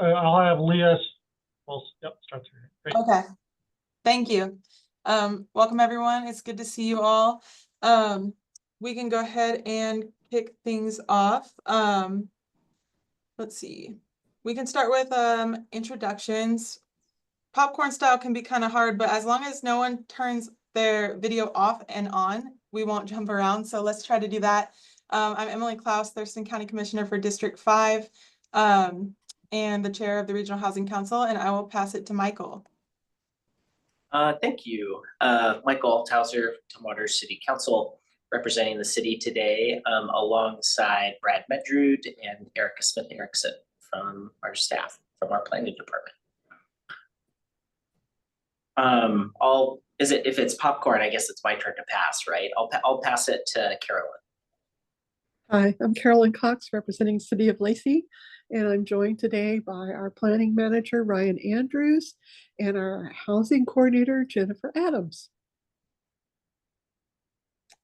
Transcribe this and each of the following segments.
I'll have Leah. Well, yep, start there. Great. Okay, thank you. Welcome everyone. It's good to see you all. We can go ahead and kick things off. Let's see. We can start with introductions. Popcorn style can be kind of hard, but as long as no one turns their video off and on, we won't jump around. So let's try to do that. I'm Emily Klaus, Thurston County Commissioner for District 5, and the chair of the Regional Housing Council, and I will pass it to Michael. Thank you. Michael Tauser, Tumwater City Council, representing the city today, alongside Brad Medrud and Erica Smith-Erickson from our staff, from our planning department. If it's popcorn, I guess it's my turn to pass, right? I'll pass it to Carolyn. Hi, I'm Carolyn Cox, representing City of Lacey, and I'm joined today by our planning manager, Ryan Andrews, and our housing coordinator, Jennifer Adams.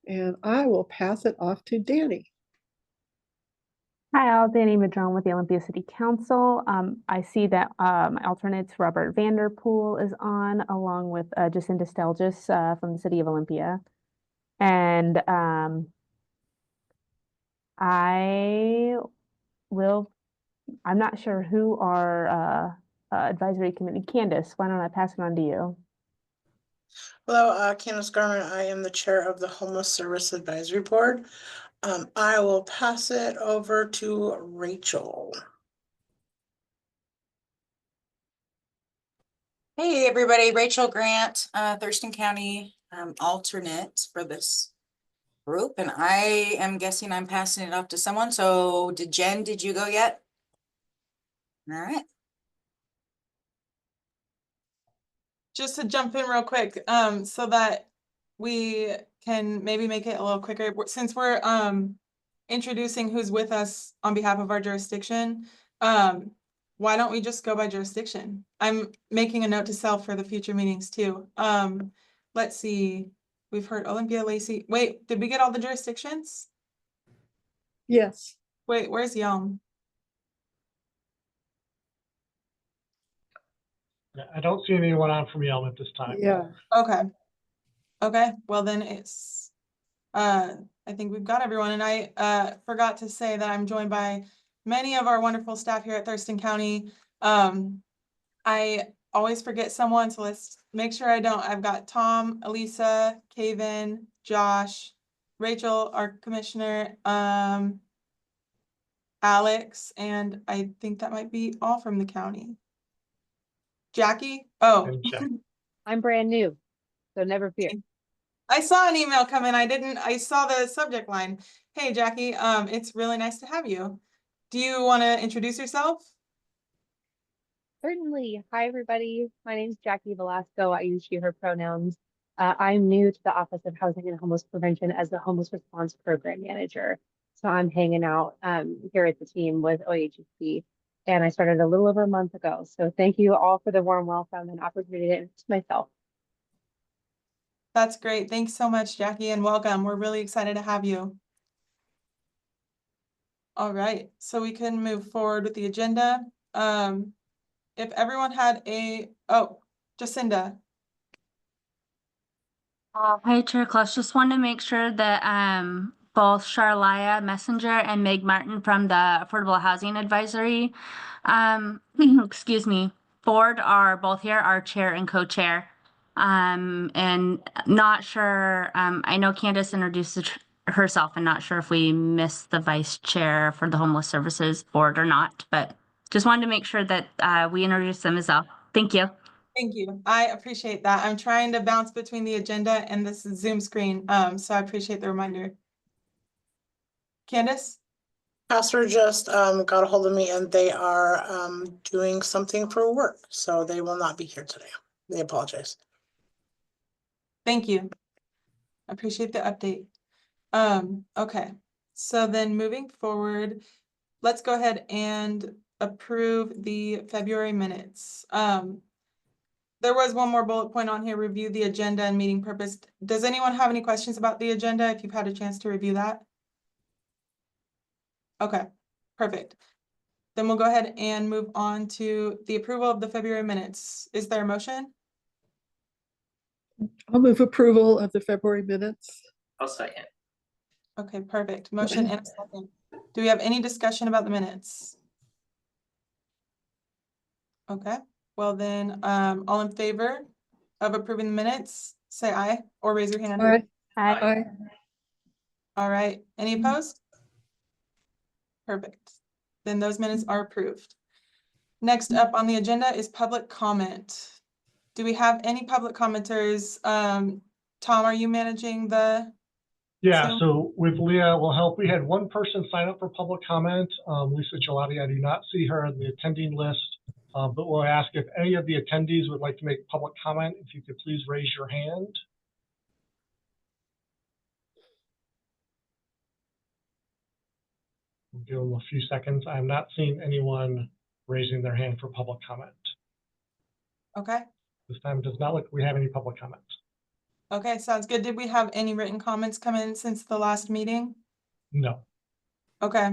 And I will pass it off to Danny. Hi, all. Danny Madrone with the Olympia City Council. I see that my alternates, Robert Vanderpool, is on, along with Jacinda Stelgis from the City of Olympia. And I'm not sure who our advisory committee, Candace, why don't I pass it on to you? Hello, Candace Garman. I am the chair of the Homeless Service Advisory Board. I will pass it over to Rachel. Hey everybody, Rachel Grant, Thurston County alternate for this group, and I am guessing I'm passing it off to someone. So Jen, did you go yet? All right. Just to jump in real quick, so that we can maybe make it a little quicker, since we're introducing who's with us on behalf of our jurisdiction, why don't we just go by jurisdiction? I'm making a note to self for the future meetings too. Let's see. We've heard Olympia, Lacey. Wait, did we get all the jurisdictions? Yes. Wait, where's Yelm? I don't see anyone on from Yelm at this time. Yeah. Okay. Okay, well then it's, I think we've got everyone, and I forgot to say that I'm joined by many of our wonderful staff here at Thurston County. I always forget someone, so let's make sure I don't. I've got Tom, Elisa, Kaven, Josh, Rachel, our commissioner, Alex, and I think that might be all from the county. Jackie? Oh. I'm brand new, so never fear. I saw an email come in. I saw the subject line. Hey, Jackie, it's really nice to have you. Do you want to introduce yourself? Certainly. Hi, everybody. My name is Jackie Velasco. I use she, her pronouns. I'm new to the Office of Housing and Homeless Prevention as the Homeless Response Program Manager. So I'm hanging out here at the team with OHSP, and I started a little over a month ago. So thank you all for the warm welcome and opportunity to introduce myself. That's great. Thanks so much, Jackie, and welcome. We're really excited to have you. All right, so we can move forward with the agenda. If everyone had Jacinda. Hi, Chair Klaus. Just wanted to make sure that both Charlia Messenger and Meg Martin from the Affordable Housing Advisory, excuse me, board are both here, our chair and co-chair. And not sure, I know Candace introduced herself, and not sure if we missed the vice chair for the Homeless Services Board or not, but just wanted to make sure that we introduced them as well. Thank you. Thank you. I appreciate that. I'm trying to bounce between the agenda and this Zoom screen, so I appreciate the reminder. Candace? Pastor just got a hold of me, and they are doing something for work, so they will not be here today. They apologize. Thank you. I appreciate the update. Okay, so then moving forward, let's go ahead and approve the February minutes. There was one more bullet point on here, review the agenda and meeting purpose. Does anyone have any questions about the agenda if you've had a chance to review that? Okay, perfect. then we'll go ahead and move on to the approval of the February minutes. Is there a motion? I'll move approval of the February minutes. I'll second. Okay, perfect. Motion and a second. Do we have any discussion about the minutes? Okay, well then, all in favor of approving the minutes, say aye or raise your hand. Aye. Aye. All right, any opposed? Perfect. Then those minutes are approved. Next up on the agenda is public comment. Do we have any public commenters? Tom, are you managing the? Yeah, Zoom? so with Leah will help. We had one person sign up for public comment, Lisa Gelati. I do not see her on the attending list, but we'll ask if any of the attendees would like to make public comment. If you could please raise your hand. We'll give them a few seconds. I'm not seeing anyone raising their hand for public comment. Okay, This time it does not look like we have any public comment. okay, sounds good. Did we have any written comments come in since the last meeting? No. Okay.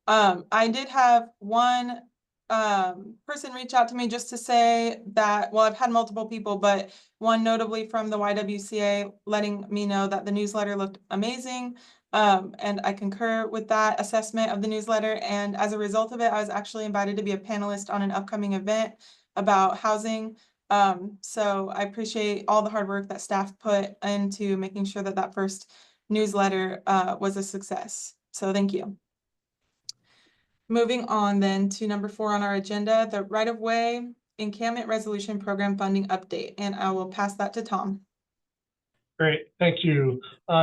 I did have one person reach out to me just to say that, well, I've had multiple people, but one notably from the YWCA letting me know that the newsletter looked amazing. And I concur with that assessment of the newsletter. And as a result of it, I was actually invited to be a panelist on an upcoming event about housing. So I appreciate all the hard work that staff put into making sure that that first newsletter was a success. So thank you. Moving on then to number 4 on our agenda, the right-of-way encampment resolution program funding update, and I will pass that to Tom. Great, thank you.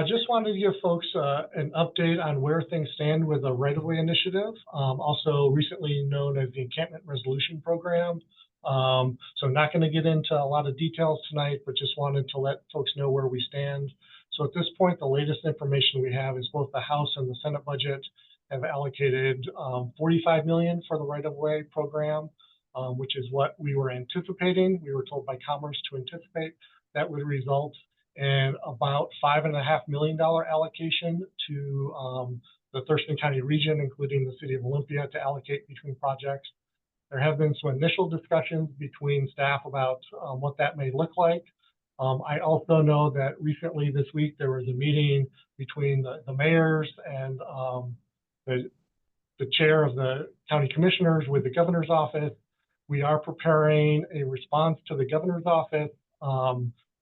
Just wanted to give folks an update on where things stand with the right-of-way initiative, also recently known as the Encampment Resolution Program. So not going to get into a lot of details tonight, but just wanted to let folks know where we stand. So at this point, the latest information we have is both the House and the Senate budget have allocated $45 million for the right-of-way program, which is what we were anticipating. We were told by Commerce to anticipate that would result in about $5.5 million allocation to the Thurston County region, including the city of Olympia, to allocate between projects. There have been some initial discussions between staff about what that may look like. I also know that recently this week there was a meeting between the mayors and the chair of the county commissioners with the governor's office. We are preparing a response to the governor's office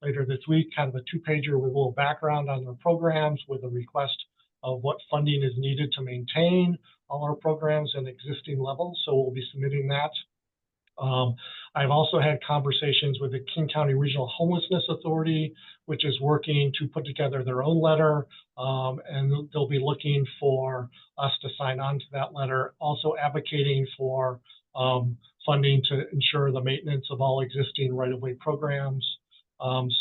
later this week, kind of a 2-pager with a little background on their programs with a request of what funding is needed to maintain all our programs and existing levels. So we'll be submitting that. I've also had conversations with the King County Regional Homelessness Authority, which is working to put together their own letter, and they'll be looking for us to sign on to that letter, also advocating for funding to ensure the maintenance of all existing right-of-way programs.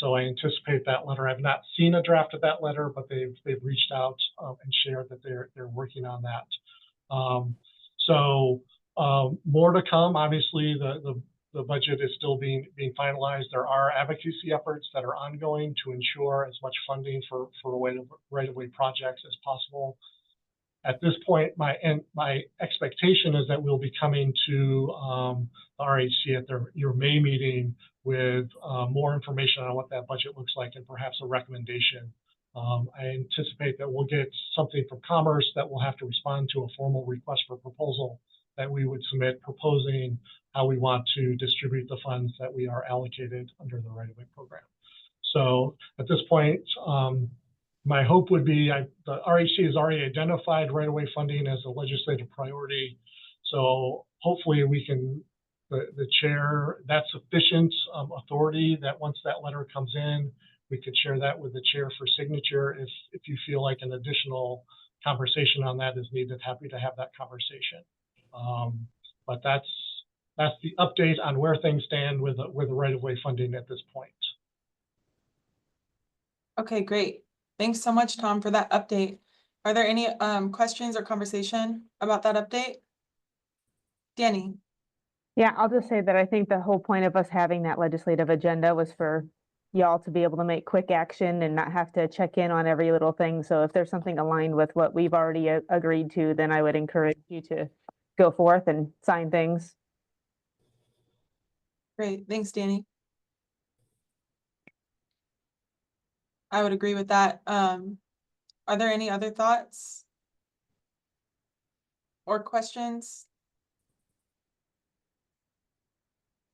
So I anticipate that letter. I've not seen a draft of that letter, but they've reached out and shared that they're working on that. More to come. Obviously, the budget is still being finalized. There are advocacy efforts that are ongoing to ensure as much funding for right-of-way projects as possible. At this point, my expectation is that we'll be coming to the RHC at your May meeting with more information on what that budget looks like and perhaps a recommendation. I anticipate that we'll get something from Commerce that will have to respond to a formal request for proposal that we would submit proposing how we want to distribute the funds that we are allocated under the right-of-way program. So at this point, my hope would be the RHC has already identified right-of-way funding as a legislative priority. So hopefully we can, the chair, that's sufficient authority that once that letter comes in, we could share that with the chair for signature. If you feel like an additional conversation on that is needed, happy to have that conversation. But that's the update on where things stand with the right-of-way funding at this point. Okay, great. Thanks so much, Tom, for that update. Are there any questions or conversation about that update? Danny? Yeah, I'll just say that I think the whole point of us having that legislative agenda was for y'all to be able to make quick action and not have to check in on every little thing. So if there's something aligned with what we've already agreed to, then I would encourage you to go forth and sign things. Great, thanks, Danny. I would agree with that. Are there any other thoughts? Or questions?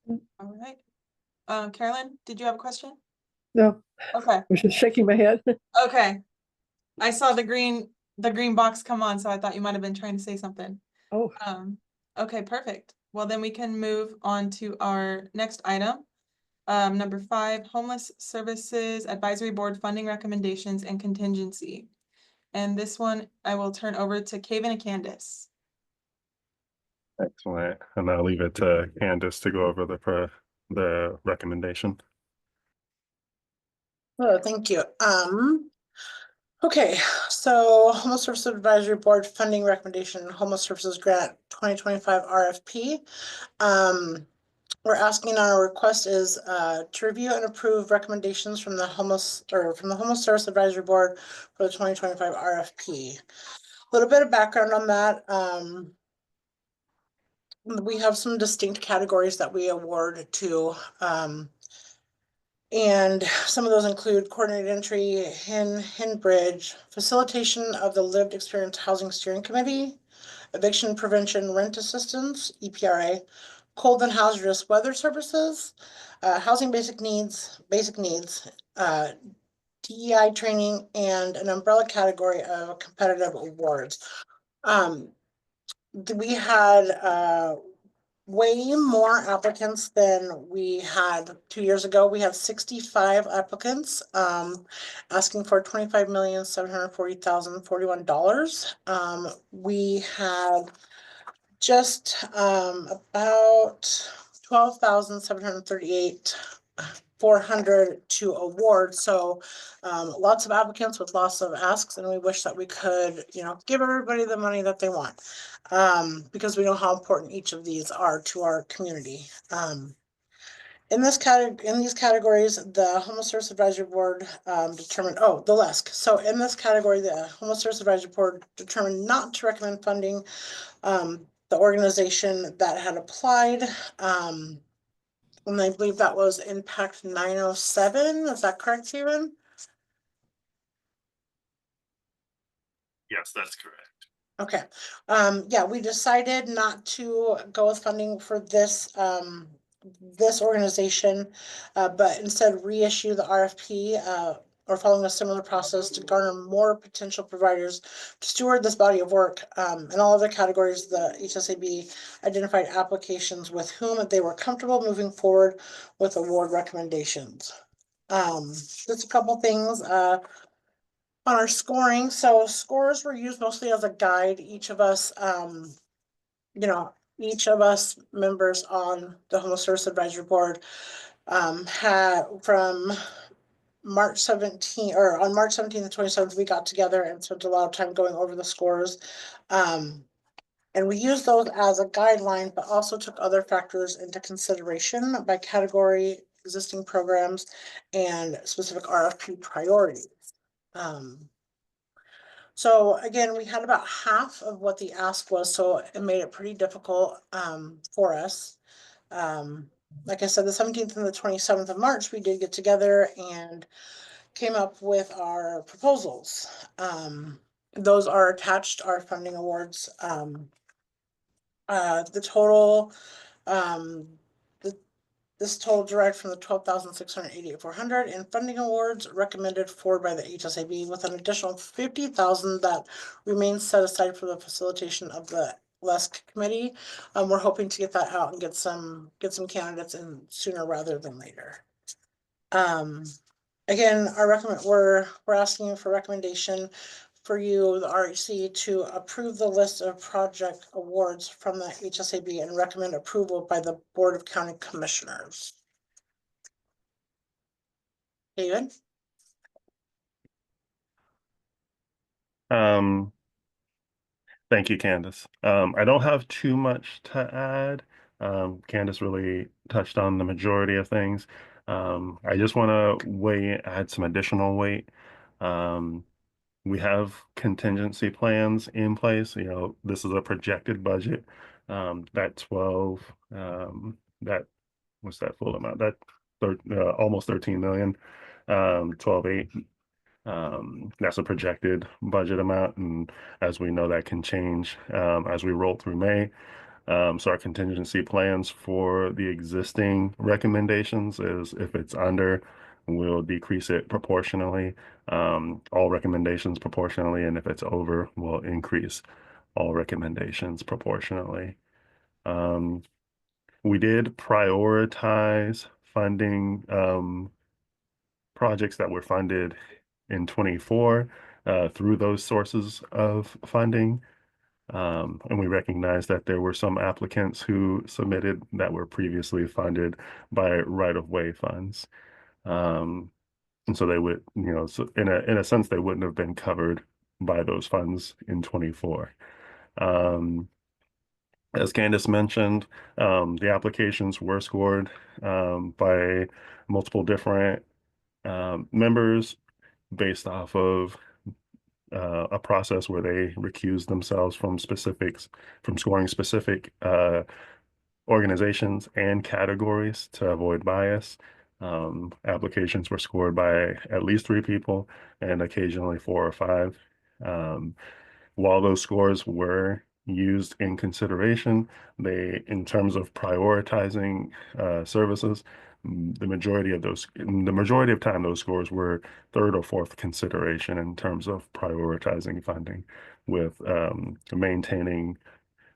All right. Carolyn, did you have a question? No, Okay, I was just shaking my head. okay. I saw the green box come on, so I thought you might have been trying to say something. Oh, Okay, perfect. Well, then we can move on to our next item. Number 5, Homeless Services Advisory Board Funding Recommendations and Contingency. And this one I will turn over to Kaven and Candace. Excellent. And I'll leave it to Candace to go over the recommendation. Oh, thank you. Okay, so Homeless Services Advisory Board Funding Recommendation, Homeless Services Grant 2025 RFP. We're asking on our request is to review and approve recommendations from the Homeless Service Advisory Board for the 2025 RFP. A little bit of background on that. We have some distinct categories that we award to. And some of those include coordinated entry, HIN bridge, facilitation of the lived experience housing steering committee, eviction prevention rent assistance, EPRA, cold and hazardous weather services, housing basic needs, DEI training, and an umbrella category of competitive awards. We had way more applicants than we had 2 years ago. We had 65 applicants asking for $25,740,041. We had just about 12,738,400 to award. So lots of applicants with lots of asks, and we wish that we could, give everybody the money that they want. Because we know how important each of these are to our community. In these categories, the Homeless Service Advisory Board determined, the LESC. So in this category, the Homeless Service Advisory Board determined not to recommend funding the organization that had applied. And I believe that was Impact 907. Is that correct, Steven? Yes, that's correct. Okay, yeah, we decided not to go with funding for this organization, but instead reissue the RFP, or following a similar process to garner more potential providers to steward this body of work. In all other categories, the HSAB identified applications with whom they were comfortable moving forward with award recommendations. Just a couple things, on our scoring. So scores were used mostly as a guide. Each of us members on the Homeless Service Advisory Board had from March 17th, or on March 17th and 27th, we got together and spent a lot of time going over the scores. And we used those as a guideline, but also took other factors into consideration by category, existing programs, and specific RFP priorities. So again, we had about half of what the ask was, so it made it pretty difficult for us. Like I said, the 17th and the 27th of March, we did get together and came up with our proposals. Those are attached, our funding awards. The total, this total derived from the 12,688,400 in funding awards recommended for by the HSAB, with an additional 50,000 that remains set aside for the facilitation of the LESC committee. We're hoping to get that out and get some candidates in sooner rather than later. Again, we're asking for recommendation for you, the RHC, to approve the list of project awards from the HSAB and recommend approval by the Board of County Commissioners. David? Thank you, Candace. I don't have too much to add. Candace really touched on the majority of things. I just want to add some additional weight. We have contingency plans in place. This is a projected budget. That 12, that what's that full amount? That almost 13 million, 12.8. That's a projected budget amount, and as we know, that can change as we roll through May. So our contingency plans for the existing recommendations is if it's under, we'll decrease it proportionally, all recommendations proportionally, and if it's over, we'll increase all recommendations proportionally. We did prioritize funding projects that were funded in 24 through those sources of funding. And we recognize that there were some applicants who submitted that were previously funded by right-of-way funds. And so they would, so in a sense, they wouldn't have been covered by those funds in 24. As Candace mentioned, the applications were scored by multiple different members based off of a process where they recuse themselves from scoring specific organizations and categories to avoid bias. Applications were scored by at least 3 people and occasionally 4 or 5. While those scores were used in consideration, in terms of prioritizing services, the majority of time, those scores were 3rd or 4th consideration in terms of prioritizing funding, with maintaining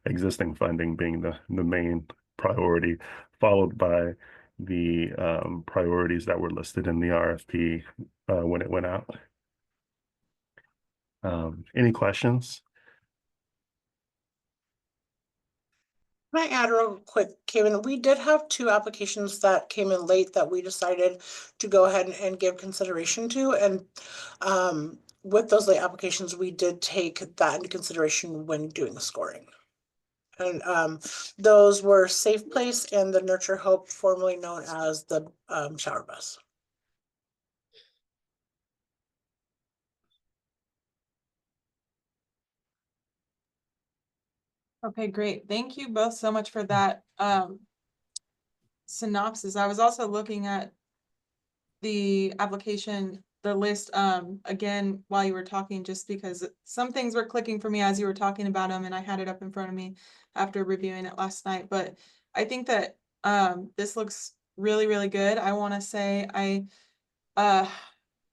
existing funding being the main priority, followed by the priorities that were listed in the RFP when it went out. Any questions? Can I add real quick, Kevin? We did have 2 applications that came in late that we decided to go ahead and give consideration to. And with those late applications, we did take that into consideration when doing the scoring. And those were Safe Place and the Nurture Hope, formerly known as the Shower Bus. Okay, great. Thank you both so much for that synopsis. I was also looking at the application, the list, again, while you were talking, just because some things were clicking for me as you were talking about them, and I had it up in front of me after reviewing it last night. But I think that this looks really, really good. I want to say I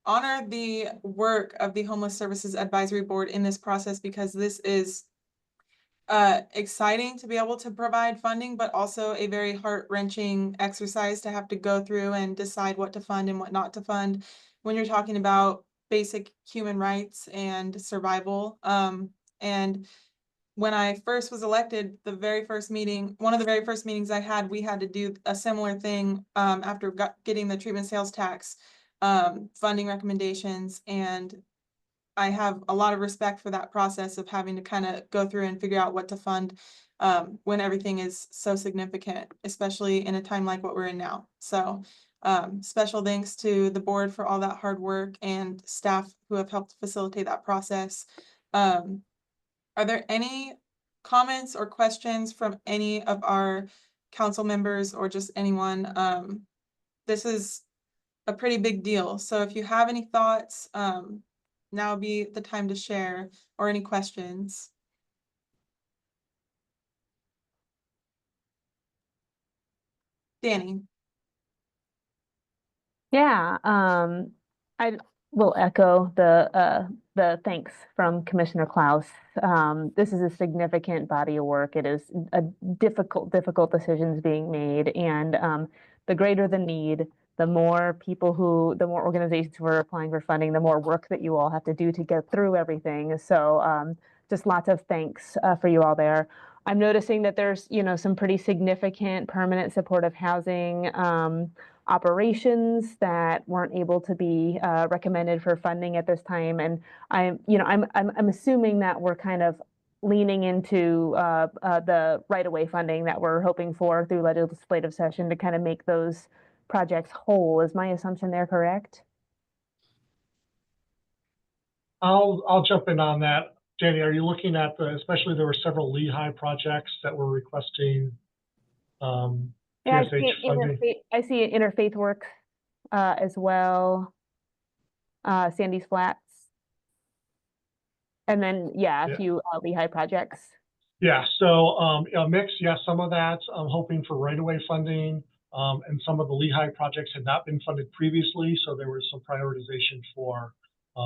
honor the work of the Homeless Services Advisory Board in this process, because this is exciting to be able to provide funding, but also a very heart-wrenching exercise to have to go through and decide what to fund and what not to fund when you're talking about basic human rights and survival. And when I first was elected, one of the very first meetings I had, we had to do a similar thing after getting the treatment sales tax funding recommendations. And I have a lot of respect for that process of having to kind of go through and figure out what to fund when everything is so significant, especially in a time like what we're in now. So special thanks to the board for all that hard work and staff who have helped facilitate that process. Are there any comments or questions from any of our council members or just anyone? This is a pretty big deal. So if you have any thoughts, now would be the time to share, or any questions. Danny. Yeah, I will echo the thanks from Commissioner Klaus. This is a significant body of work. It is a difficult decisions being made, and the greater the need, the more organizations who are applying for funding, the more work that you all have to do to get through everything. So just lots of thanks for you all there. I'm noticing that there's, some pretty significant permanent supportive housing operations that weren't able to be recommended for funding at this time. And I'm assuming that we're kind of leaning into the right-of-way funding that we're hoping for through legislative session to kind of make those projects whole. Is my assumption there correct? I'll jump in on that. Danny, are you looking at especially there were several Lehigh projects that were requesting Yeah, PSH funding? I see Interfaith Works as well. Sandy's Flats. And then, yeah, a Yeah. few Lehigh projects. Yeah, so a mix, yes, some of that I'm hoping for right-of-way funding, and some of the Lehigh projects had not been funded previously, so there was some prioritization for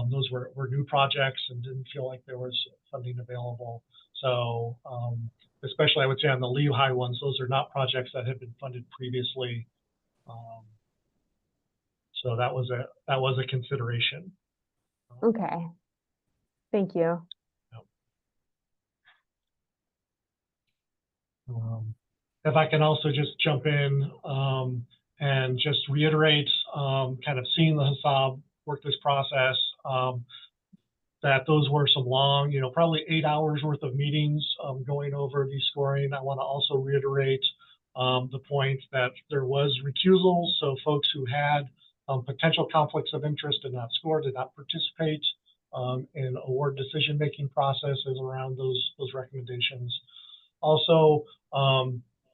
those were new projects and didn't feel like there was funding available. So especially I would say on the Lehigh ones, those are not projects that had been funded previously. So that was a consideration. Okay. Thank you. If I can also just jump in and just reiterate, kind of seeing the Hassab work this process, that those were some long, probably 8 hours worth of meetings going over the scoring. I want to also reiterate the point that there was recusals, so folks who had potential conflicts of interest did not score, did not participate in award decision-making processes around those recommendations. Also,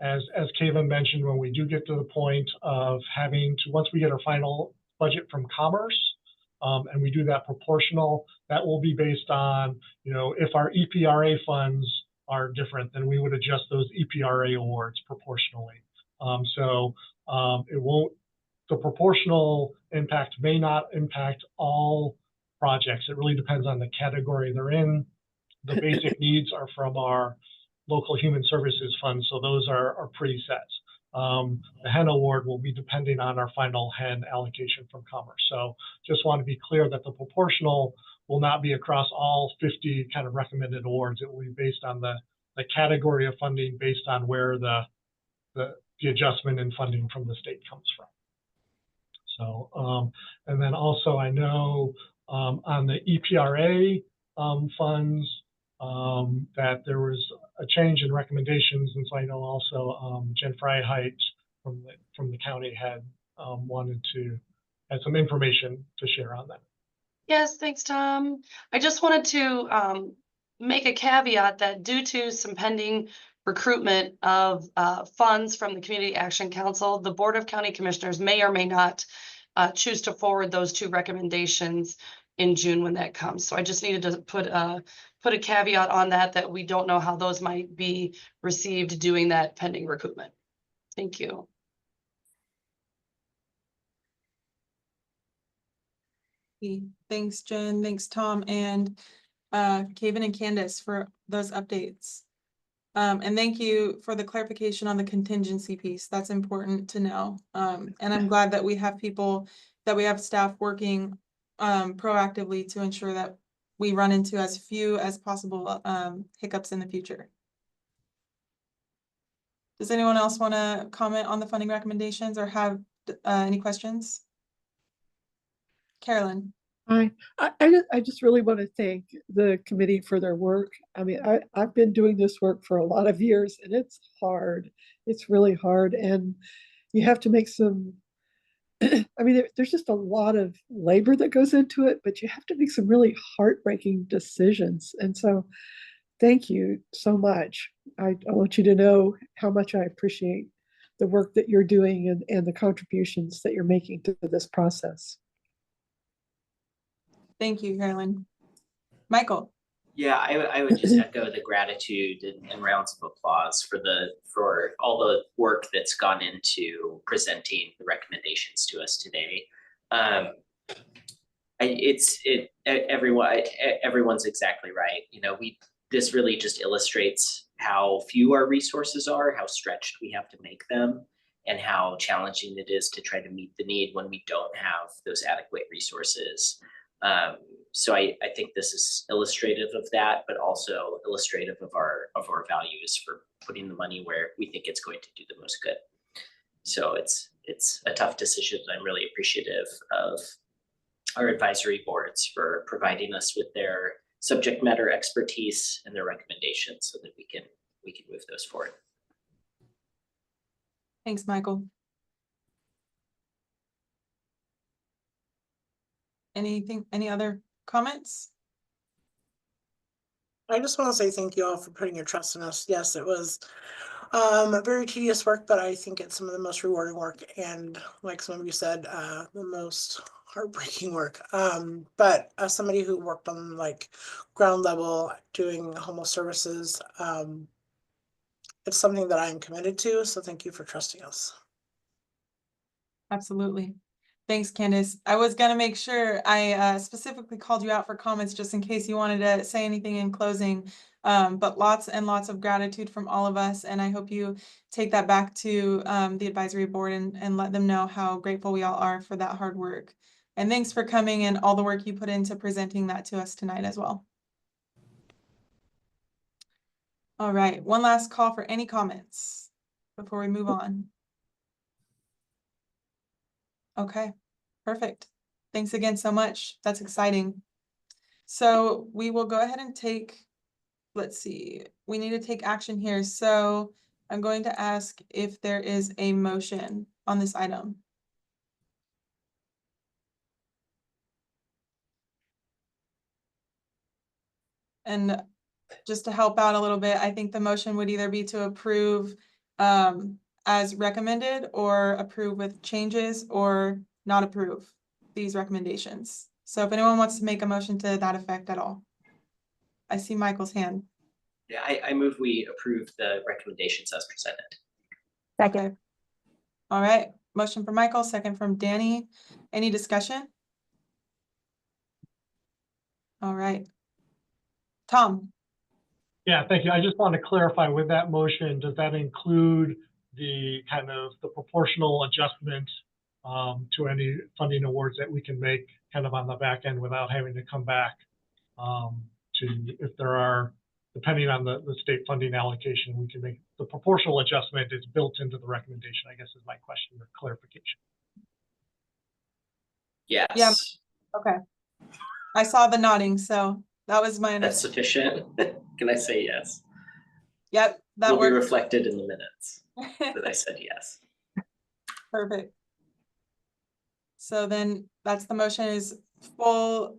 as Keva mentioned, when we do get to the point of having to, once we get our final budget from Commerce, and we do that proportional, that will be based on, if our EPRA funds are different, then we would adjust those EPRA awards proportionally. So it won't, the proportional impact may not impact all projects. It really depends on the category they're in. The basic needs are from our local human services fund, so those are pretty set. The HEN award will be depending on our final HEN allocation from Commerce. So just want to be clear that the proportional will not be across all 50 kind of recommended awards. It will be based on the category of funding based on where the adjustment in funding from the state comes from. So, and then also I know on the EPRA funds, that there was a change in recommendations, and so I know also Jen Freiheit from the county had had some information to share on that. Yes, thanks, Tom. I just wanted to make a caveat that due to some pending recruitment of funds from the Community Action Council, the Board of County Commissioners may or may not choose to forward those 2 recommendations in June when that comes. So I just needed to put a caveat on that we don't know how those might be received doing that pending recruitment. Thank you. Thanks, Jen. Thanks, Tom, and Kaven and Candace for those updates. And thank you for the clarification on the contingency piece. That's important to know. And I'm glad that we have staff working proactively to ensure that we run into as few as possible hiccups in the future. Does anyone else want to comment on the funding recommendations or have any questions? Carolyn. Hi, I just really want to thank the committee for their work. I mean, I've been doing this work for a lot of years and it's hard. It's really hard. And you have to make some, I mean, there's just a lot of labor that goes into it, but you have to make some really heartbreaking decisions. And so thank you so much. I want you to know how much I appreciate the work that you're doing and the contributions that you're making to this process. Thank you, Carolyn. Michael. Yeah, I would just echo the gratitude and rounds of applause for all the work that's gone into presenting the recommendations to us today. Everyone's exactly right. This really just illustrates how few our resources are, how stretched we have to make them, and how challenging it is to try to meet the need when we don't have those adequate resources. So I think this is illustrative of that, but also illustrative of our values for putting the money where we think it's going to do the most good. So it's a tough decision. I'm really appreciative of our advisory boards for providing us with their subject matter expertise and their recommendations so that we can move those forward. Thanks, Michael. Any other comments? I just want to say thank you all for putting your trust in us. Yes, it was very tedious work, but I think it's some of the most rewarding work and like some of you said, the most heartbreaking work. But as somebody who worked on like ground level doing homeless services, it's something that I'm committed to. So thank you for trusting us. Absolutely. Thanks, Candace. I was gonna make sure I specifically called you out for comments just in case you wanted to say anything in closing. But lots and lots of gratitude from all of us, and I hope you take that back to the advisory board and let them know how grateful we all are for that hard work. And thanks for coming and all the work you put into presenting that to us tonight as well. All right, one last call for any comments before we move on. Okay, perfect. Thanks again so much. That's exciting. So we will go ahead and take, let's see, we need to take action here. So I'm going to ask if there is a motion on this item. And just to help out a little bit, I think the motion would either be to approve as recommended or approve with changes or not approve these recommendations. So if anyone wants to make a motion to that effect at all. I see Michael's hand. Yeah, I move we approve the recommendations as presented. Second. Okay. All right, motion from Michael, second from Danny. Any discussion? All right. Tom? Yeah, thank you. I just want to clarify with that motion, does that include the kind of the proportional adjustment to any funding awards that we can make kind of on the back end without having to come back to if there are, depending on the state funding allocation, we can make the proportional adjustment is built into the recommendation, I guess is my question or clarification. Yes. Yeah. Okay. I saw the nodding, so that was my That's understanding. sufficient. Can I say yes? Yep, that Will be works. reflected in the minutes that I said yes. Perfect. So then that's the motion is full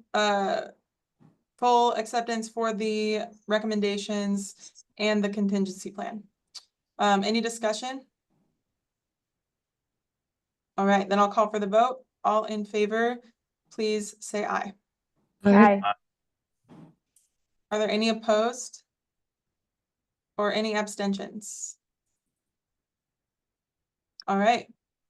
full acceptance for the recommendations and the contingency plan. Any discussion? All right, then I'll call for the vote. All in favor, please say aye. Aye. Are there any opposed? Or any abstentions? All right,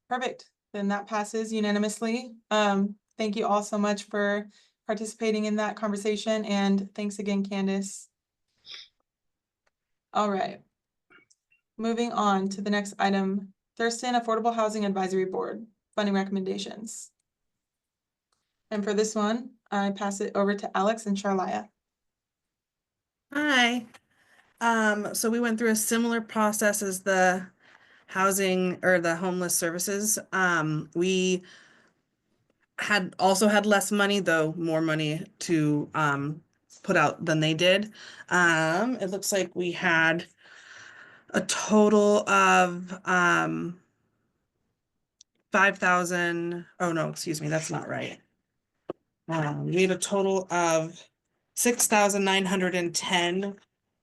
perfect. Then that passes unanimously. Thank you all so much for participating in that conversation, and thanks again, Candace. All right. Moving on to the next item, Thurston Affordable Housing Advisory Board, funding recommendations. And for this one, I pass it over to Alex and Charlia. Hi. So we went through a similar process as the housing or the homeless services. We had also had less money, though more money to put out than they did. It looks like we had a total of 5,000. Oh no, excuse me, that's not right. We had a total of 6,910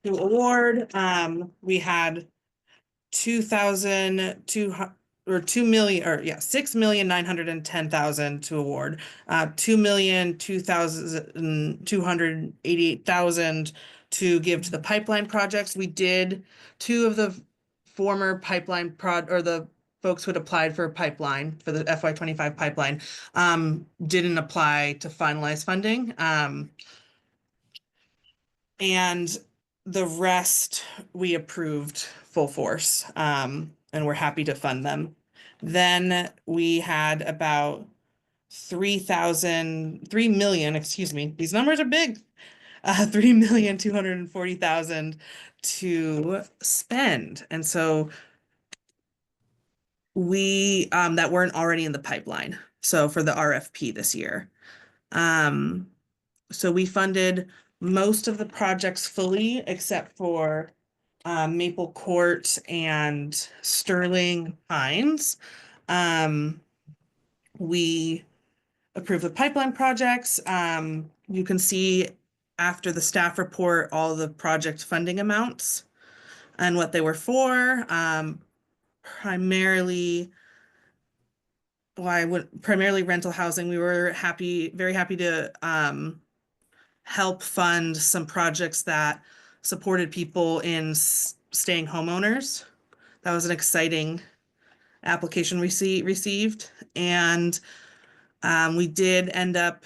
to award. We had 2,200 or 6,910,000 to award. 2,288,000 to give to the pipeline projects. We did two of the former pipeline or the folks who had applied for a pipeline for the FY25 pipeline didn't apply to finalize funding. And the rest we approved full force, and we're happy to fund them. Then we had about 3 million, excuse me, these numbers are big. 3,240,000 to spend. And so we that weren't already in the pipeline. So for the RFP this year. So we funded most of the projects fully except for Maple Court and Sterling Pines. We approved the pipeline projects. You can see after the staff report all the project funding amounts and what they were for. Primarily, primarily rental housing. We were very happy to help fund some projects that supported people in staying homeowners. That was an exciting application received. And we did end up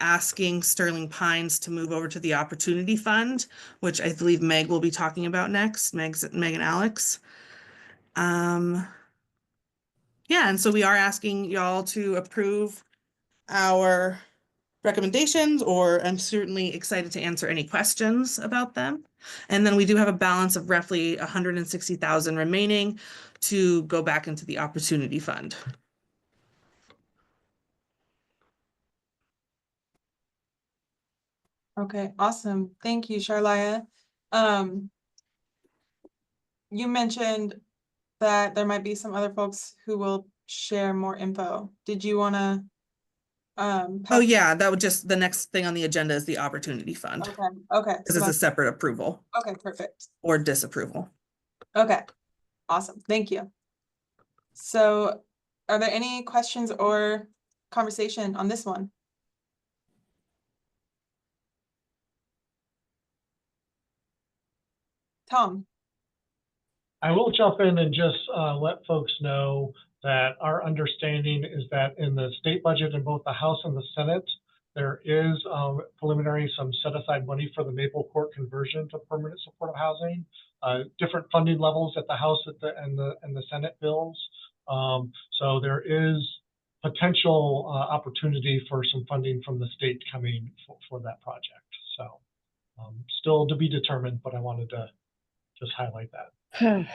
asking Sterling Pines to move over to the Opportunity Fund, which I believe Meg will be talking about next, Meg and Alex. Yeah, and so we are asking y'all to approve our recommendations, or I'm certainly excited to answer any questions about them. And then we do have a balance of roughly 160,000 remaining to go back into the Opportunity Fund. Okay, awesome. Thank you, Charlia. You mentioned that there might be some other folks who will share more info. Did you want to? Oh yeah, that would just, the next thing on the agenda is the Opportunity Fund. Okay. Because it's a separate approval Okay, perfect. or disapproval. Okay, awesome. Thank you. So are there any questions or conversation on this one? Tom? I will jump in and just let folks know that our understanding is that in the state budget in both the House and the Senate, there is preliminary some set aside money for the Maple Court conversion to permanent supportive housing. Different funding levels at the House and the Senate bills. So there is potential opportunity for some funding from the state coming for that project. So still to be determined, but I wanted to just highlight that.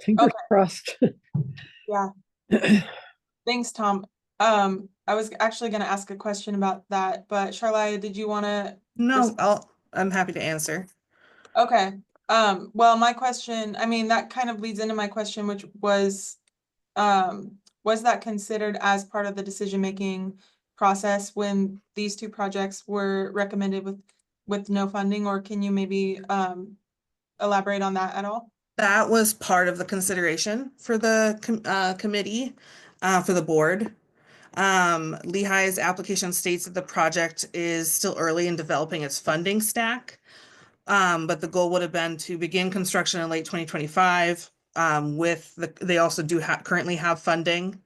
Fingers crossed. Yeah. Thanks, Tom. I was actually going to ask a question about that, but Charlia, did you want to? No, I'm happy to answer. Okay. Well, my question, I mean, that kind of leads into my question, which was that considered as part of the decision-making process when these two projects were recommended with no funding, or can you maybe elaborate on that at all? That was part of the consideration for the committee, for the board. Lehigh's application states that the project is still early in developing its funding stack. But the goal would have been to begin construction in late 2025. They also do currently have funding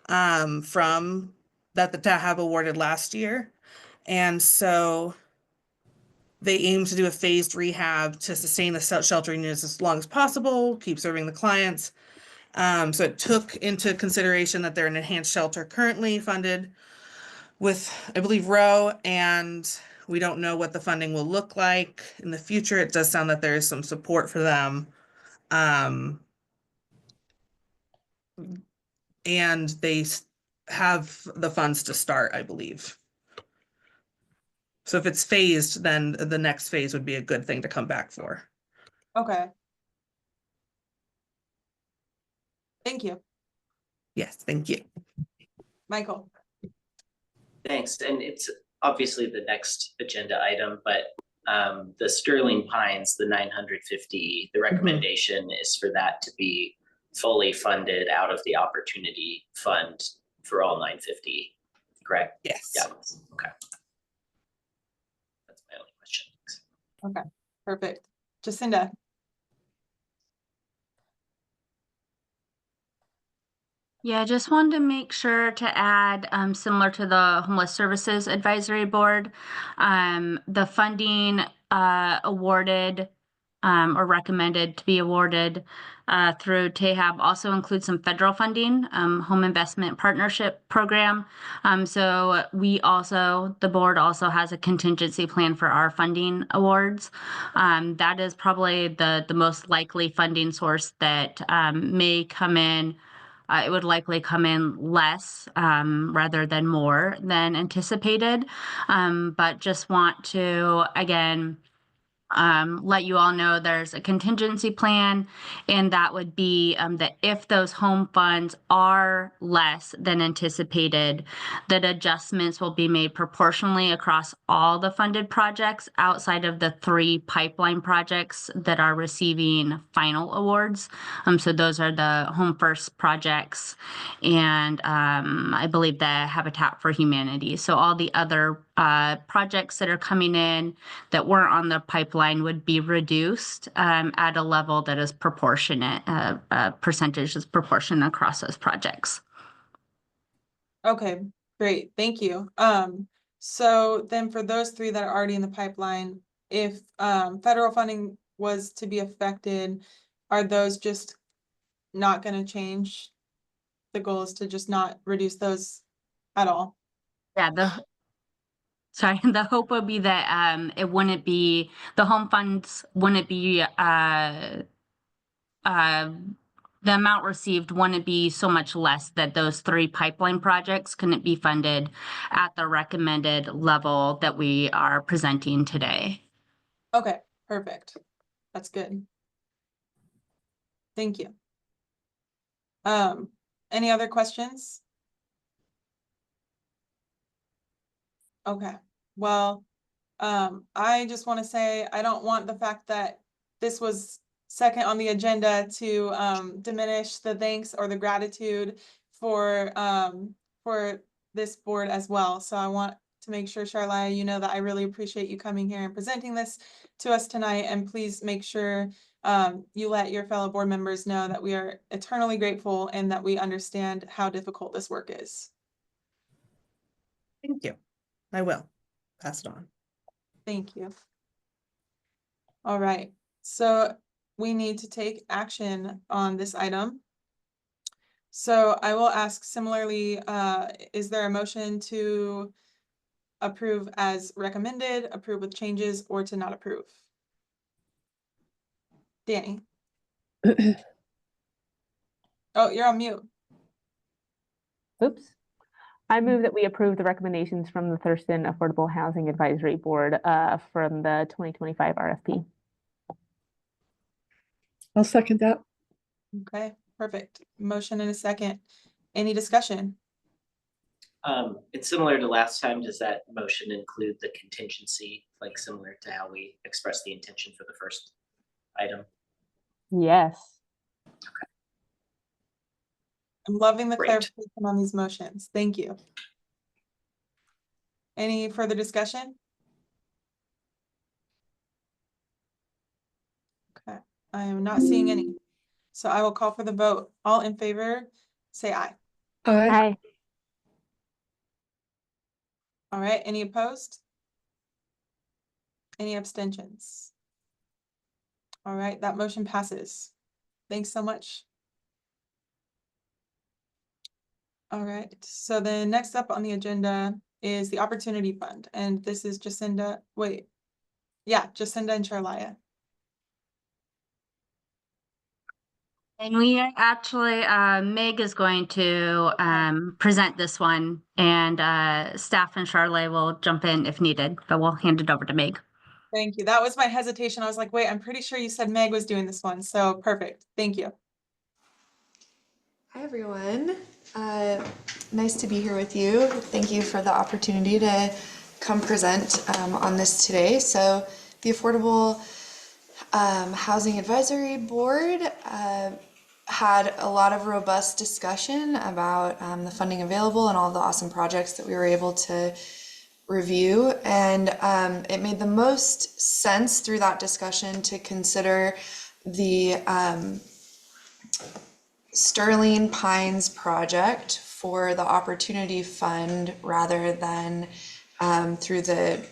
from that the TAHAB awarded last year. And so they aim to do a phased rehab to sustain the sheltering units as long as possible, keep serving the clients. So it took into consideration that they're an enhanced shelter currently funded with, I believe, Roe, and we don't know what the funding will look like in the future. It does sound that there is some support for them. And they have the funds to start, I believe. So if it's phased, then the next phase would be a good thing to come back for. Okay. Thank you. Yes, thank you. Michael? Thanks, and it's obviously the next agenda item, but the Sterling Pines, the 950, the recommendation is for that to be fully funded out of the Opportunity Fund for all 950, correct? Yes. Yeah, okay. That's my only question. Okay, perfect. Jacinda? Yeah, just wanted to make sure to add, similar to the Homeless Services Advisory Board, the funding awarded or recommended to be awarded through TAHAB also includes some federal funding, Home Investment Partnership Program. So the board also has a contingency plan for our funding awards. That is probably the most likely funding source that may come in. It would likely come in less rather than more than anticipated. But just want to, again, let you all know there's a contingency plan, and that would be that if those home funds are less than anticipated, that adjustments will be made proportionally across all the funded projects outside of the 3 pipeline projects that are receiving final awards. So those are the Home First projects and I believe the Habitat for Humanity. So all the other projects that are coming in that weren't on the pipeline would be reduced at a level that is proportionate, percentage is proportionate across those projects. Okay, great, thank you. So then for those 3 that are already in the pipeline, if federal funding was to be affected, are those just not gonna change? The goal is to just not reduce those at all? Yeah, sorry, the hope would be that it wouldn't be, the home funds wouldn't be the amount received wouldn't be so much less that those 3 pipeline projects couldn't be funded at the recommended level that we are presenting today. Okay, perfect. That's good. Thank you. Any other questions? Okay, well, I just want to say, I don't want the fact that this was second on the agenda to diminish the thanks or the gratitude for this board as well. So I want to make sure, Charlia, you know that I really appreciate you coming here and presenting this to us tonight. And please make sure you let your fellow board members know that we are eternally grateful and that we understand how difficult this work is. Thank you. I will pass it on. Thank you. All right, so we need to take action on this item. So I will ask similarly, is there a motion to approve as recommended, approve with changes, or to not approve? Danny? Oh, you're on mute. Oops. I move that we approve the recommendations from the Thurston Affordable Housing Advisory Board from the 2025 RFP. I'll second that. Okay, perfect. Motion and a second. Any discussion? It's similar to last time. Does that motion include the contingency, like similar to how we expressed the intention for the first item? Yes. I'm loving the Great. clarification on these motions. Thank you. Any further discussion? Okay, I am not seeing any. So I will call for the vote. All in favor, say aye. Aye. Aye. All right, any opposed? Any abstentions? All right, that motion passes. Thanks so much. All right, so then next up on the agenda is the Opportunity Fund, and this is Jacinda, wait. Yeah, Jacinda and Charlia. And we are actually, Meg is going to present this one, and staff and Charlotte will jump in if needed, but we'll hand it over to Meg. Thank you. That was my hesitation. I was like, wait, I'm pretty sure you said Meg was doing this one. So perfect. Thank you. Hi, everyone. Nice to be here with you. Thank you for the opportunity to come present on this today. So the Affordable Housing Advisory Board had a lot of robust discussion about the funding available and all the awesome projects that we were able to review. And it made the most sense through that discussion to consider the Sterling Pines project for the Opportunity Fund rather than through the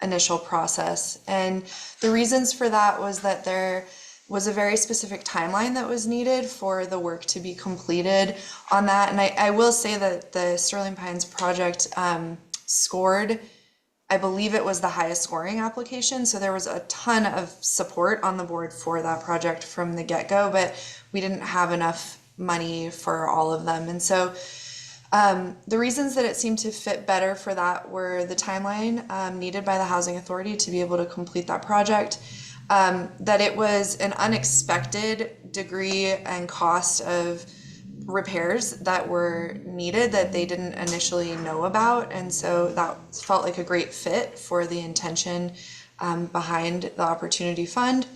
initial process. And the reasons for that was that there was a very specific timeline that was needed for the work to be completed on that. And I will say that the Sterling Pines project scored, I believe it was the highest scoring application. So there was a ton of support on the board for that project from the get-go, but we didn't have enough money for all of them. And so The reasons that it seemed to fit better for that were the timeline needed by the Housing Authority to be able to complete that project, that it was an unexpected degree and cost of repairs that were needed that they didn't initially know about. And so that felt like a great fit for the intention behind the Opportunity Fund.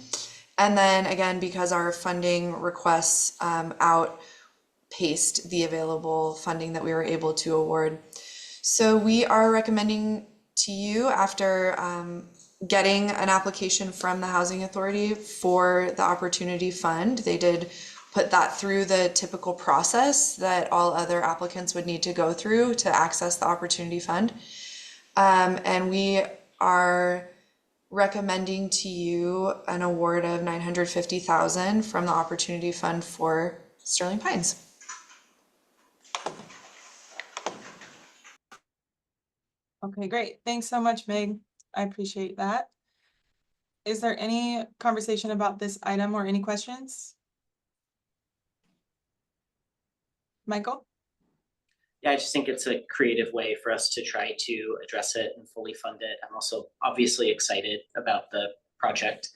And then again, because our funding requests outpaced the available funding that we were able to award. So we are recommending to you, after getting an application from the Housing Authority for the Opportunity Fund, they did put that through the typical process that all other applicants would need to go through to access the Opportunity Fund. And we are recommending to you an award of $950,000 from the Opportunity Fund for Sterling Pines. Okay, great. Thanks so much, Meg. I appreciate that. Is there any conversation about this item or any questions? Michael? Yeah, I just think it's a creative way for us to try to address it and fully fund it. I'm also obviously excited about the project,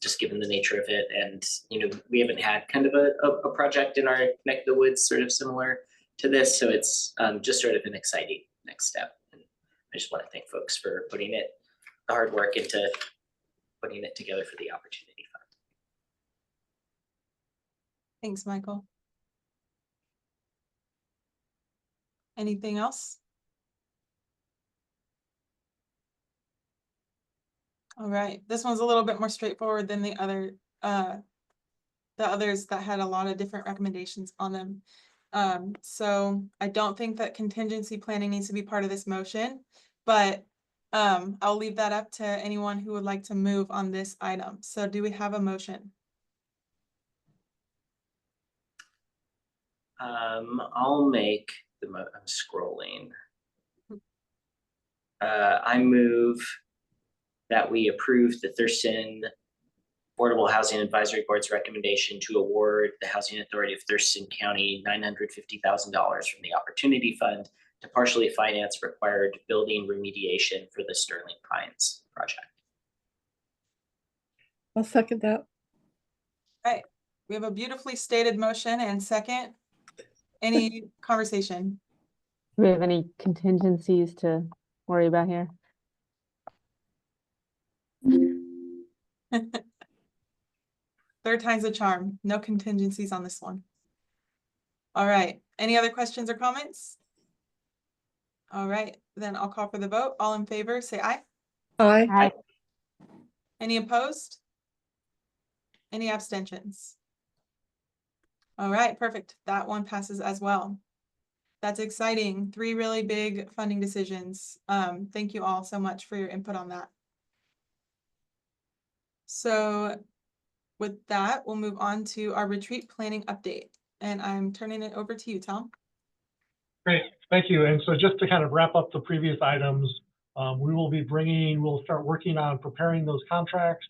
just given the nature of it. And, you know, we haven't had kind of a project in our neck of the woods sort of similar to this. So it's just sort of an exciting next step. And I just want to thank folks for putting the hard work into putting it together for the Opportunity Fund. Thanks, Michael. Anything else? All right, this one's a little bit more straightforward than the others that had a lot of different recommendations on them. So I don't think that contingency planning needs to be part of this motion, but I'll leave that up to anyone who would like to move on this item. So do we have a motion? I'll make the I'm scrolling. I move that we approve the Thurston Affordable Housing Advisory Board's recommendation to award the Housing Authority of Thurston County $950,000 from the Opportunity Fund to partially finance required building remediation for the Sterling Pines project. I'll second that. All right, we have a beautifully stated motion and second. Any conversation? Do we have any contingencies to worry about here? Third time's a charm. No contingencies on this one. All right. Any other questions or comments? All right, then I'll call for the vote. All in favor, say aye. Aye. Aye. Any opposed? Any abstentions? All right, perfect. That one passes as well. That's exciting. 3 really big funding decisions. Thank you all so much for your input on that. So with that, we'll move on to our retreat planning update. And I'm turning it over to you, Tom. Great, thank you. And so just to kind of wrap up the previous items, we'll start working on preparing those contracts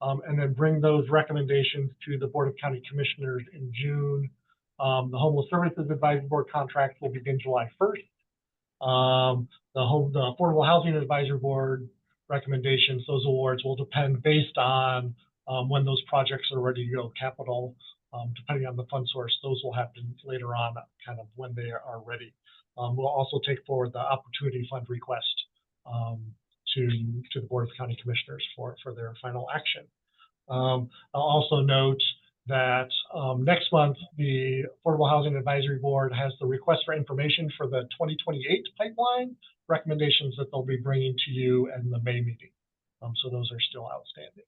and then bring those recommendations to the Board of County Commissioners in June. The Homeless Services Advisory Board contract will begin July 1st. The Affordable Housing Advisory Board recommendations, those awards will depend based on when those projects are ready to go capital. Depending on the fund source, those will happen later on, kind of when they are ready. We'll also take forward the Opportunity Fund request to the Board of County Commissioners for their final action. I'll also note that next month, the Affordable Housing Advisory Board has the request for information for the 2028 pipeline recommendations that they'll be bringing to you in the May meeting. So those are still outstanding.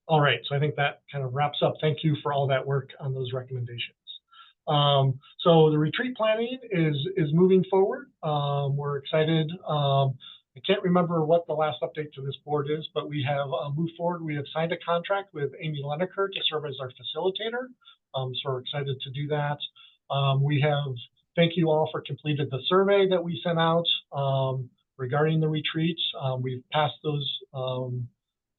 All right, so I think that kind of wraps up. Thank you for all that work on those recommendations. So the retreat planning is moving forward. We're excited. I can't remember what the last update to this board is, but we have moved forward. We have signed a contract with Amy Leneker to serve as our facilitator. So we're excited to do that. Thank you all for completing the survey that we sent out regarding the retreats. We've passed those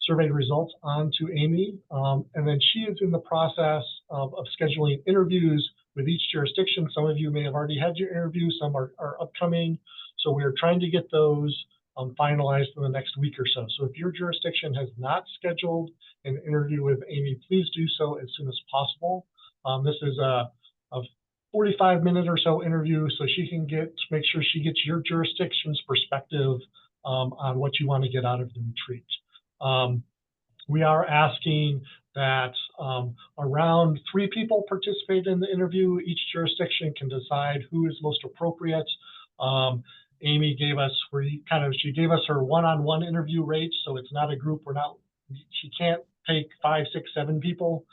survey results on to Amy, and then she is in the process of scheduling interviews with each jurisdiction. Some of you may have already had your interview, some are upcoming. So we're trying to get those finalized in the next week or so. So if your jurisdiction has not scheduled an interview with Amy, please do so as soon as possible. This is a 45-minute or so interview, so she can make sure she gets your jurisdiction's perspective on what you want to get out of the retreat. We are asking that around 3 people participate in the interview. Each jurisdiction can decide who is most appropriate. Amy gave us she gave us her one-on-one interview rate, so it's not a group. She can't take 5, 6, 7 people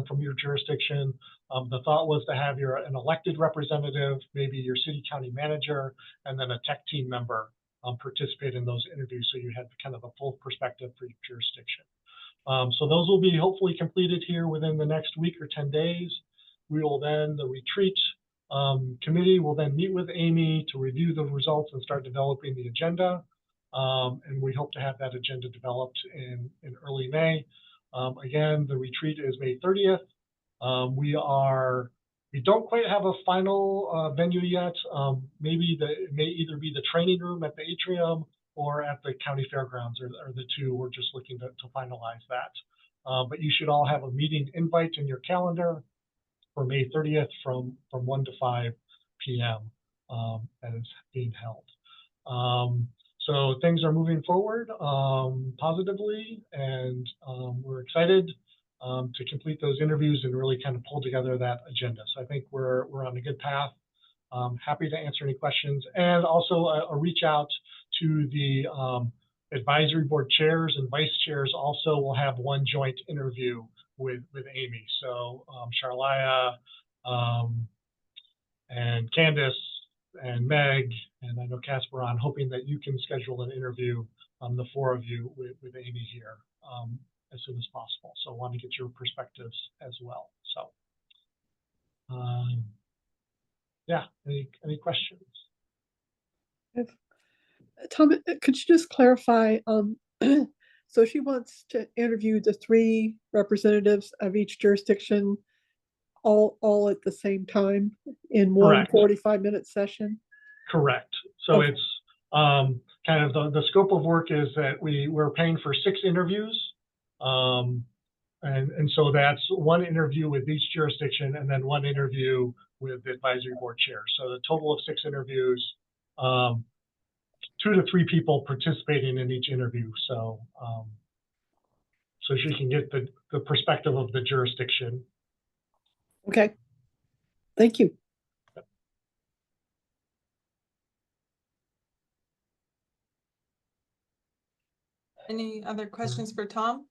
from your jurisdiction. The thought was to have an elected representative, maybe your city county manager, and then a tech team member participate in those interviews, so you had kind of a full perspective for your jurisdiction. So those will be hopefully completed here within the next week or 10 days. The retreat committee will then meet with Amy to review the results and start developing the agenda. And we hope to have that agenda developed in early May. Again, the retreat is May 30th. We don't quite have a final venue yet. It may either be the training room at the atrium or at the county fairgrounds, or the two. We're just looking to finalize that. But you should all have a meeting invite in your calendar for May 30th from 1 to 5 p.m. That is being held. So things are moving forward positively, and we're excited to complete those interviews and really kind of pull together that agenda. So I think we're on a good path. Happy to answer any questions, and also a reach out to the advisory board chairs and vice chairs. Also will have one joint interview with Amy. So Charlaya and Candace and Meg, and I know Casper on, hoping that you can schedule an interview, the 4 of you with Amy here as soon as possible. So I want to get your perspectives as well. So yeah, any questions? Tom, could you just clarify? So she wants to interview the 3 representatives of each jurisdiction all at the same time in one 45-minute session? Correct. So it's kind of the scope of work is that we're paying for 6 interviews. And so that's 1 interview with each jurisdiction and then 1 interview with the advisory board chair. So the total of 6 interviews, 2 to 3 people participating in each interview. So so she can get the perspective of the jurisdiction. Okay. Thank you. Any other questions for Tom?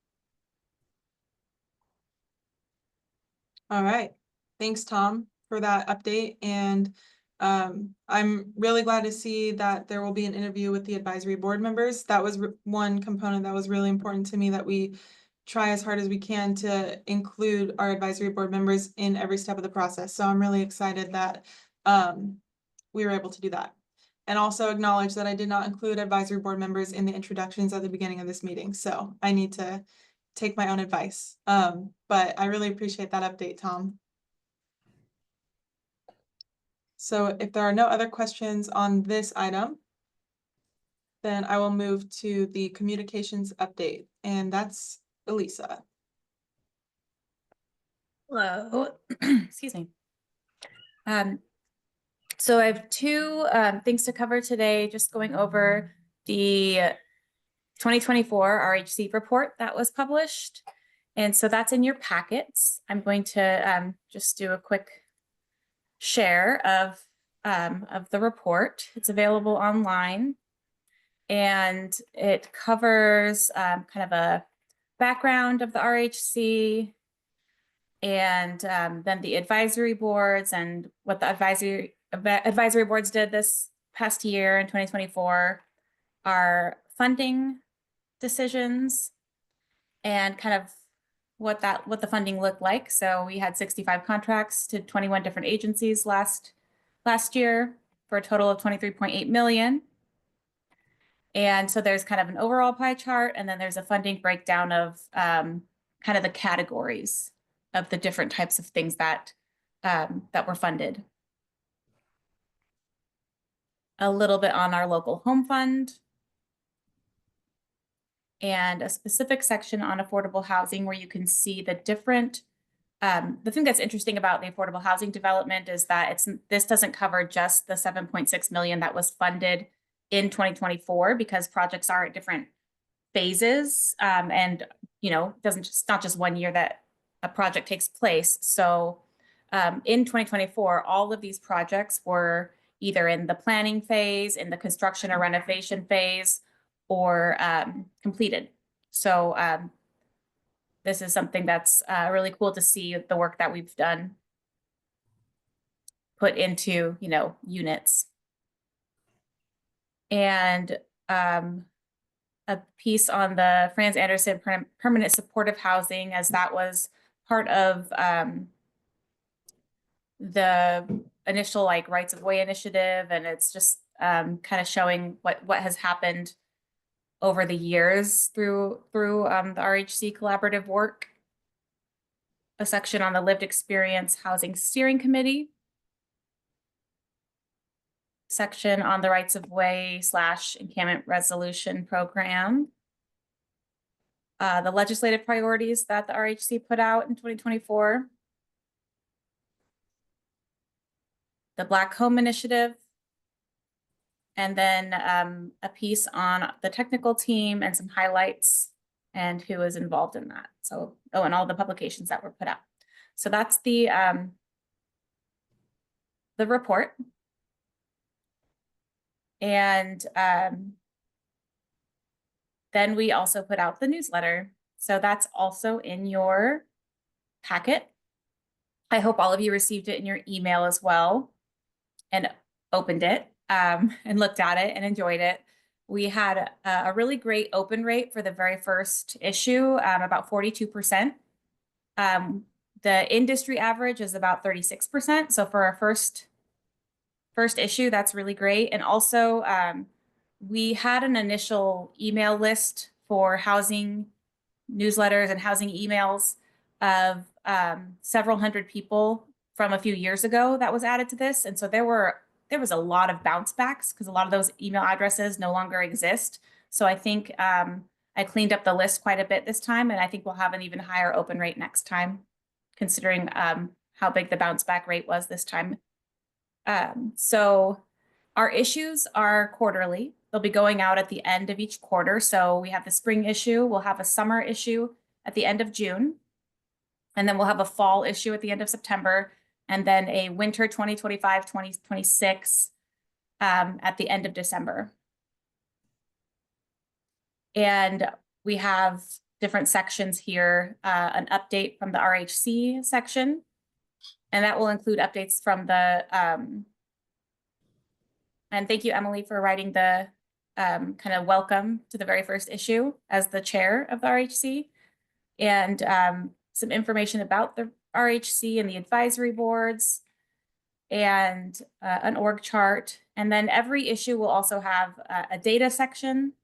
All right. Thanks, Tom, for that update. And I'm really glad to see that there will be an interview with the advisory board members. That was one component that was really important to me, that we try as hard as we can to include our advisory board members in every step of the process. So I'm really excited that we were able to do that. And also acknowledge that I did not include advisory board members in the introductions at the beginning of this meeting. So I need to take my own advice. But I really appreciate that update, Tom. So if there are no other questions on this item, then I will move to the communications update, and that's Elisa. Hello, excuse me. So I have 2 things to cover today, just going over the 2024 RHC report that was published. And so that's in your packets. I'm going to just do a quick share of the report. It's available online, and it covers kind of a background of the RHC, and then the advisory boards and what the advisory boards did this past year in 2024, our funding decisions, and kind of what the funding looked like. So we had 65 contracts to 21 different agencies last year for a total of 23.8 million. And so there's kind of an overall pie chart, and then there's a funding breakdown of kind of the categories of the different types of things that that were funded. A little bit on our local home fund. And a specific section on affordable housing where you can see the different, the thing that's interesting about the affordable housing development is that this doesn't cover just the 7.6 million that was funded in 2024 because projects are at different phases. And, you know, it's not just 1 year that a project takes place. So in 2024, all of these projects were either in the planning phase, in the construction or renovation phase, or completed. So this is something that's really cool to see the work that we've done put into, you know, units. And a piece on the Franz Anderson permanent supportive housing, as that was part of the initial like rights of way initiative. And it's just kind of showing what has happened over the years through the RHC collaborative work. A section on the lived experience housing steering committee. Section on the rights of way / encampment resolution program. The legislative priorities that the RHC put out in 2024. The Black Home Initiative. And then a piece on the technical team and some highlights and who is involved in that. So, oh, and all the publications that were put out. So that's the report. And then we also put out the newsletter. So that's also in your packet. I hope all of you received it in your email as well and opened it and looked at it and enjoyed it. We had a really great open rate for the very first issue, about 42%. The industry average is about 36%. So for our first issue, that's really great. And also, we had an initial email list for housing newsletters and housing emails of several hundred people from a few years ago that was added to this. And so there was a lot of bounce backs because a lot of those email addresses no longer exist. So I think I cleaned up the list quite a bit this time, and I think we'll have an even higher open rate next time, considering how big the bounce back rate was this time. So our issues are quarterly. They'll be going out at the end of each quarter. So we have the spring issue, we'll have a summer issue at the end of June, and then we'll have a fall issue at the end of September, and then a winter 2025-2026 at the end of December. And we have different sections here, an update from the RHC section, and that will include updates from the, and thank you, Emily, for writing the kind of welcome to the very first issue as the chair of the RHC, and some information about the RHC and the advisory boards, and an org chart. And then every issue will also have a data section,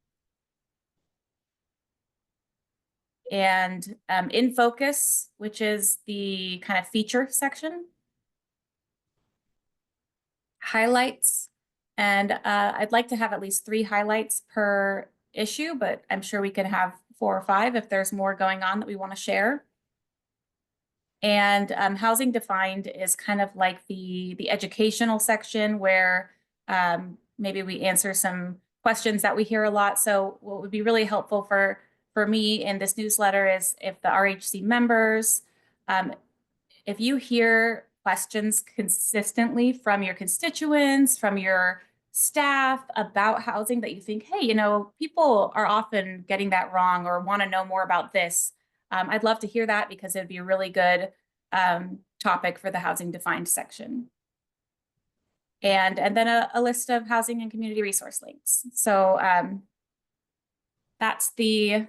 and in focus, which is the kind of feature section, highlights, and I'd like to have at least 3 highlights per issue, but I'm sure we can have 4 or 5 if there's more going on that we want to share. And housing defined is kind of like the educational section where maybe we answer some questions that we hear a lot. So what would be really helpful for me in this newsletter is if the RHC members, if you hear questions consistently from your constituents, from your staff about housing that you think, hey, you know, people are often getting that wrong or want to know more about this. I'd love to hear that because it'd be a really good topic for the housing defined section. And then a list of housing and community resource links. So that's the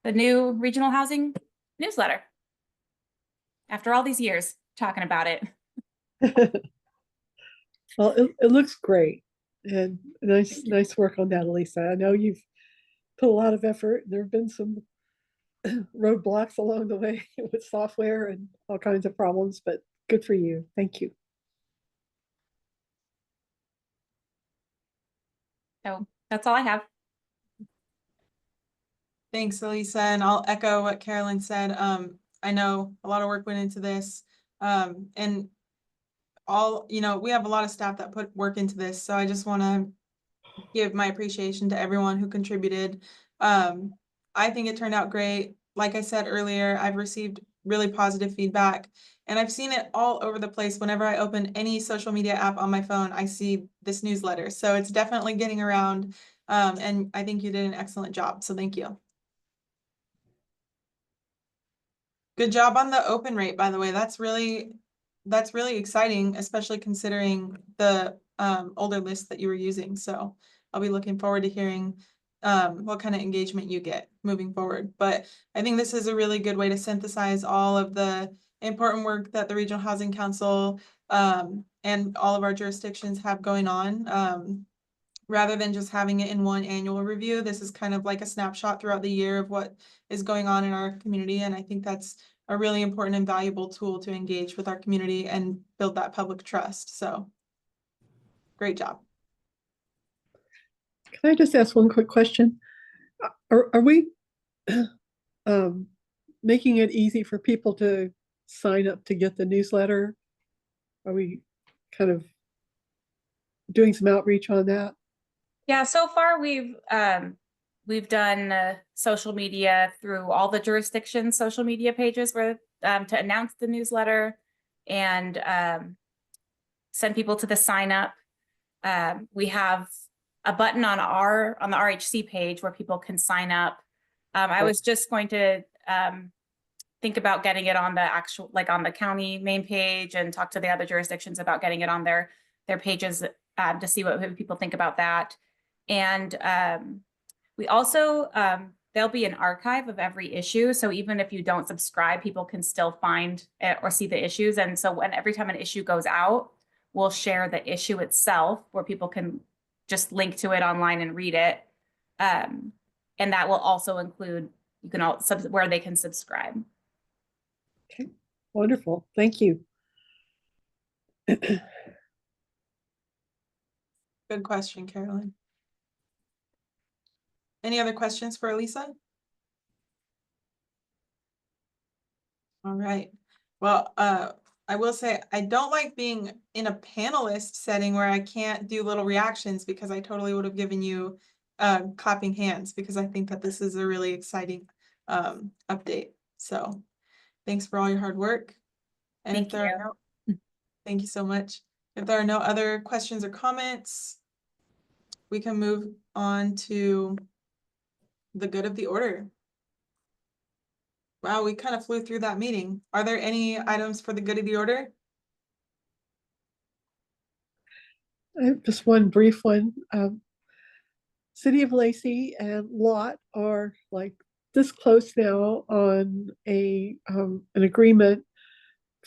new regional housing newsletter. After all these years talking about it. Well, it looks great, and nice work on that, Elisa. I know you've put a lot of effort. There have been some roadblocks along the way with software and all kinds of problems, but good for you. Thank you. So that's all I have. Thanks, Elisa, and I'll echo what Carolyn said. I know a lot of work went into this. And we have a lot of staff that put work into this, so I just want to give my appreciation to everyone who contributed. I think it turned out great. Like I said earlier, I've received really positive feedback, and I've seen it all over the place. Whenever I open any social media app on my phone, I see this newsletter. So it's definitely getting around. And I think you did an excellent job. So thank you. Good job on the open rate, by the way. That's really exciting, especially considering the older list that you were using. So I'll be looking forward to hearing what kind of engagement you get moving forward. But I think this is a really good way to synthesize all of the important work that the Regional Housing Council and all of our jurisdictions have going on. Rather than just having it in one annual review, this is kind of like a snapshot throughout the year of what is going on in our community. And I think that's a really important and valuable tool to engage with our community and build that public trust. So great job. Can I just ask one quick question? Are we making it easy for people to sign up to get the newsletter? Are we kind of doing some outreach on that? Yeah, so far we've done social media through all the jurisdictions' social media pages where to announce the newsletter and send people to the sign up. We have a button on the RHC page where people can sign up. I was just going to think about getting it on the actual, like on the county main page, and talk to the other jurisdictions about getting it on their pages to see what people think about that. And we also, there'll be an archive of every issue. So even if you don't subscribe, people can still find or see the issues. And so every time an issue goes out, we'll share the issue itself where people can just link to it online and read it. And that will also include, where they can subscribe. Okay, wonderful. Thank you. Good question, Carolyn. Any other questions for Elisa? All right. Well, I will say I don't like being in a panelist setting where I can't do little reactions, because I totally would have given you clapping hands, because I think that this is a really exciting update. So thanks for all your hard work. And Thank you. Thank you so much. If there are no other questions or comments, we can move on to the good of the order. Wow, we kind of flew through that meeting. Are there any items for the good of the order? I have just one brief one. City of Lacey and Lot are like this close now on an agreement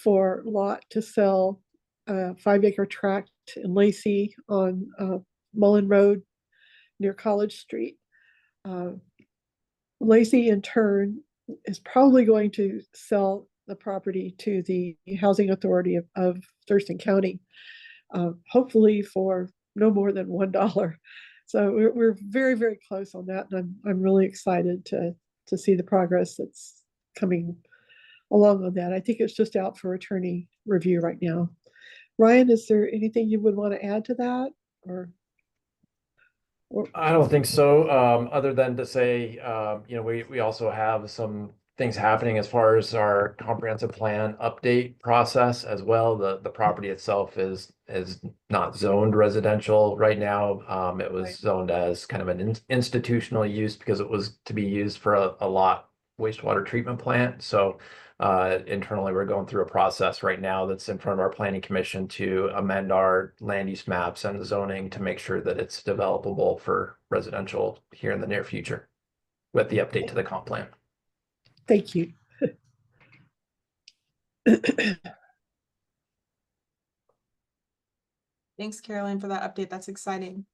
for Lot to sell a 5-acre tract in Lacey on Mullen Road near College Street. Lacey in turn is probably going to sell the property to the Housing Authority of Thurston County, hopefully for no more than $1. So we're very, very close on that, and I'm really excited to see the progress that's coming along on that. I think it's just out for attorney review right now. Ryan, is there anything you would want to add to that, or? I don't think so, other than to say, we also have some things happening as far as our comprehensive plan update process as well. The property itself is not zoned residential right now. It was zoned as kind of an institutional use because it was to be used for a lot wastewater treatment plant. So internally, we're going through a process right now that's in front of our planning commission to amend our land use maps and zoning to make sure that it's developable for residential here in the near future with the update to the comp plan. Thank you. Thanks, Carolyn, for that update. That's exciting.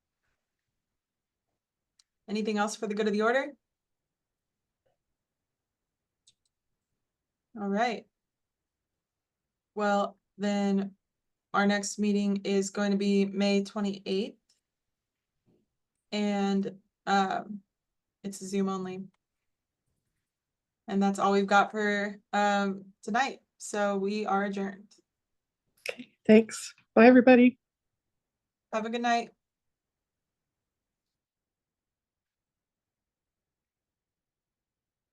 Anything else for the good of the order? All right. Well, then our next meeting is going to be May 28th. And it's Zoom only. And that's all we've got for tonight. So we are adjourned. Thanks. Bye, everybody. Have a good night.